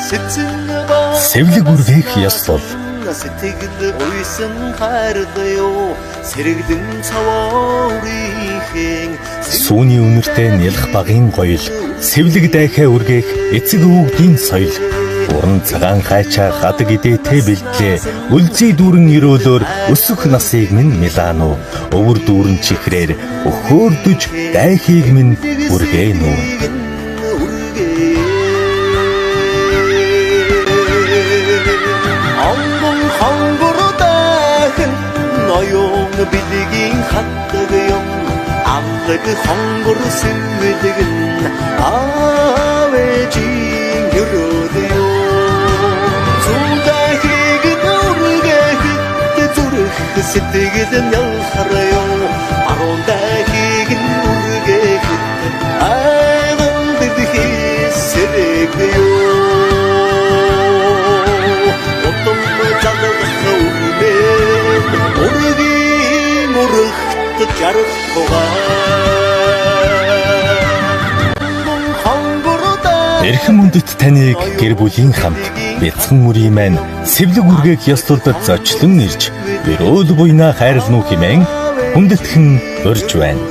Сэвлэг үргээх ёслол. Сэтгэл уйсан хайрлаа сэрэгдэн цаваа үрийн Сүүний үнэртэй нялх багын гоёл, сэвлэг дайхаа үргээх эцэг өвгдийн соёл. Уран цагаан хайчаа гадаг идээтэй бэлтлээ. Үлзий дүүрэн өрөөлөөр өсөх насыг минь Милано. Өвөр дүүрэн чихрээр өхөөрдөж дайхийг минь үргээнүү. ноён билгийн хатдаг юм амлаг хонгор сэвлэгэн авэжин өрөөдөө зүудахиг нүргэх зүрх сэтгэл ялхарё арундахиг нүргэх айван дэдхий сэрэгё отом чадах хөвмэ үргийн үргэлт жаргахгаа Эрхэм үндэт таныг гэр бүлийн хамт бяцхан үрийн маань сэвлэг үргээх ёслолд зочлон ирж өрөөл буйнаа хайрлнуу хэмээн хүндэтгэн урьж байна.